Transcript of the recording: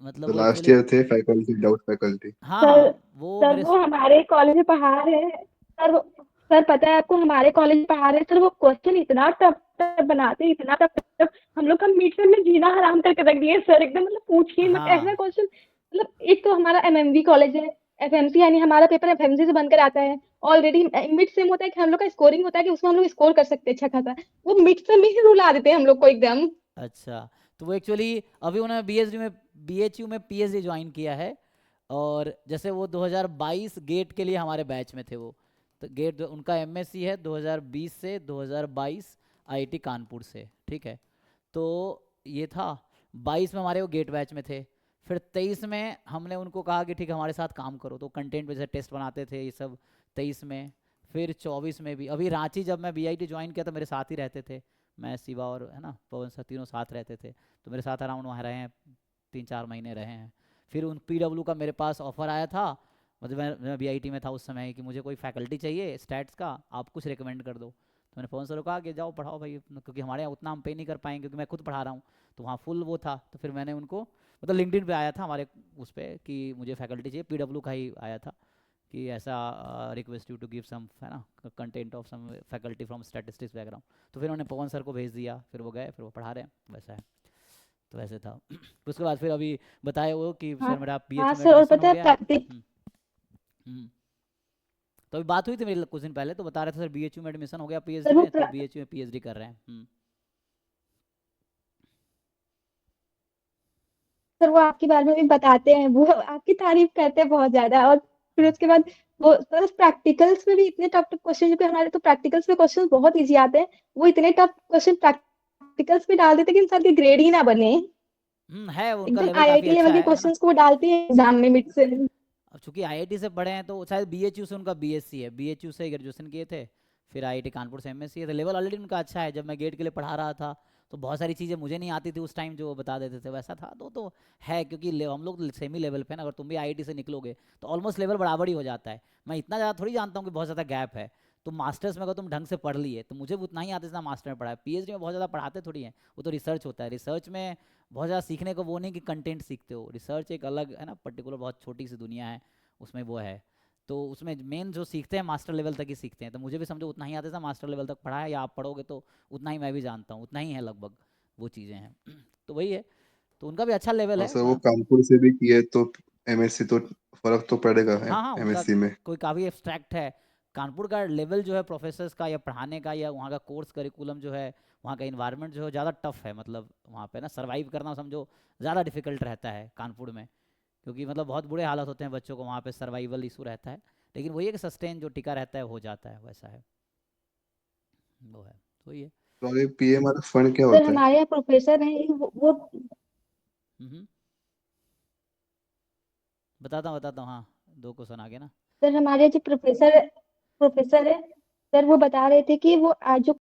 मतलब तो वो लास्ट एक्चुअली, ईयर थे फैकल्टी, विदाउट फैकल्टी। हाँ सर हाँ वो सर मेरे, वो हमारे कॉलेज में पढ़ा रहे हैं। सर पता है आपको, हमारे कॉलेज में पढ़ा रहे हैं सर, वो क्वेश्चन इतना टफ टफ बनाते हैं, इतना टफ टफ, हम लोग का मिड सेम में जीना हराम करके रख दिए सर एकदम, मतलब पूछिए मत ऐसा हाँ क्वेश्चन। मतलब एक तो हमारा एमएमवी कॉलेज है, एफएमसी यानी हमारा पेपर एफएमसी से बनकर आता है। ऑलरेडी मिड सेम होता है कि हम लोग का स्कोरिंग होता है कि उसमें हम लोग स्कोर कर सकते हैं अच्छा खासा। वो मिड सेम में ही रुला देते हैं हम लोग को एकदम। अच्छा। तो वो एक्चुअली अभी उन्होंने बीएचयू में, बीएचयू में पीएचडी ज्वाइन किया है। और जैसे वो 2022 गेट के लिए हमारे बैच में थे वो, तो गेट उनका एमएससी है 2020 से 2022 आईआईटी कानपुर से, ठीक है। तो ये था 22 में हमारे वो गेट बैच में थे। फिर 23 में हमने उनको कहा कि ठीक है हमारे साथ काम करो, तो कंटेंट पे जैसे टेस्ट बनाते थे ये सब 23 में। फिर 24 में भी, अभी रांची जब मैं बीआईटी ज्वाइन किया तो मेरे साथ ही रहते थे, मैं शिवा और है ना पवन सर, तीनों साथ रहते थे, तो मेरे साथ अराउंड वहाँ रहे हैं, 3-4 महीने रहे हैं। फिर उन पीडब्ल्यू का मेरे पास ऑफर आया था, मतलब मैं बीआईटी में था उस समय, कि मुझे कोई फैकल्टी चाहिए स्टैट्स का, आप कुछ रिकमेंड कर दो। तो मैंने पवन सर को कहा कि जाओ पढ़ाओ भाई, क्योंकि हमारे यहाँ उतना हम पे नहीं कर पाएंगे, क्योंकि मैं खुद पढ़ा रहा हूँ, तो वहाँ फुल वो था। तो फिर मैंने उनको, मतलब लिंक्डइन पे आया था हमारे उस पर कि मुझे फैकल्टी चाहिए, पीडब्ल्यू का ही आया था कि ऐसा request you to give some, है ना, content of some faculty from statistics background. तो फिर उन्होंने पवन सर को भेज दिया, फिर वो गए, फिर वो पढ़ा रहे हैं, वैसा है। तो वैसे था। फिर उसके बाद फिर अभी बताए वो कि हाँ सर मेरा हाँ बीएचयू में सर, और एडमिशन पता हो है गया। प्रैक्टिस। हम्म। तो अभी बात हुई थी मेरी कुछ दिन पहले, तो बता रहे थे सर बीएचयू में एडमिशन हो गया पीएचडी सर वो में, तो बीएचयू में पीएचडी कर रहे हैं। सर वो आपके बारे में भी बताते हैं, वो आपकी तारीफ करते हैं बहुत ज्यादा। और फिर हम्म। उसके बाद वो सर प्रैक्टिकल्स में भी इतने टफ टफ क्वेश्चन, क्योंकि हमारे तो प्रैक्टिकल्स में क्वेश्चन बहुत इजी आते हैं, वो इतने टफ क्वेश्चन प्रैक्टिकल्स में डाल देते हैं कि इंसान के ग्रेड ही ना बने। है उनका एकदम लेवल काफ़ी आईआईटी लेवल अच्छा के है ना। क्वेश्चंस को वो डालते हैं एग्जाम में मिड से। अब चूंकि आईआईटी से पढ़े हैं तो शायद बीएचयू से उनका बीएससी है, बीएचयू से ग्रेजुएशन किए थे, फिर आईआईटी कानपुर से एमएससी है, तो लेवल ऑलरेडी उनका अच्छा है। जब मैं गेट के लिए पढ़ा रहा था तो बहुत सारी चीज़ें मुझे नहीं आती थी उस टाइम, जो वो बता देते थे वैसा था। तो है, क्योंकि हम लोग सेमी लेवल पे ना, अगर तुम भी आईआईटी से निकलोगे तो ऑलमोस्ट लेवल बराबर ही हो जाता है। मैं इतना ज़्यादा थोड़ी जानता हूँ कि बहुत ज़्यादा गैप है। तो मास्टर्स में अगर तुम ढंग से पढ़ लिए तो मुझे भी उतना ही आता जितना मास्टर में पढ़ा है। पीएचडी में बहुत ज़्यादा पढ़ाते थोड़ी हैं, वो तो रिसर्च होता है। रिसर्च में बहुत ज़्यादा सीखने को वो नहीं कि कंटेंट सीखते हो, रिसर्च एक अलग है ना, पर्टिकुलर बहुत छोटी सी दुनिया है, उसमें वो है। तो उसमें मेन जो सीखते हैं मास्टर लेवल तक ही सीखते हैं, तो मुझे भी समझो उतना ही आता था, मास्टर लेवल तक पढ़ा है, या आप पढ़ोगे तो उतना ही मैं भी जानता हूँ, उतना ही है लगभग, वो चीज़ें हैं। तो वही है, तो उनका भी अच्छा लेवल और है सर वो थोड़ा। कानपुर से भी किए तो एमएससी, तो फर्क तो पड़ेगा हाँ हाँ उनका एमएससी में। कोई काफ़ी एब्स्ट्रैक्ट है। कानपुर का लेवल जो है प्रोफेसर्स का या पढ़ाने का, या वहाँ का कोर्स करिकुलम जो है, वहाँ का इन्वायरमेंट जो है ज़्यादा टफ है, मतलब वहाँ पे ना सर्वाइव करना समझो ज़्यादा डिफिकल्ट रहता है कानपुर में, क्योंकि मतलब बहुत बुरे हालत होते हैं बच्चों को वहाँ पे, सर्वाइवल इशू रहता है। लेकिन वही है कि सस्टेन जो टिका रहता है हो जाता है, वैसा है, वो है, वही है। तो ये पीएमआर फंड क्या सर होता है? हमारे यहाँ प्रोफेसर हैं वो हम्म। बताता हूँ, हाँ, 2 क्वेश्चन आगे ना। सर हमारे जो प्रोफेसर प्रोफेसर है सर, वो बता रहे थे कि वो आज जो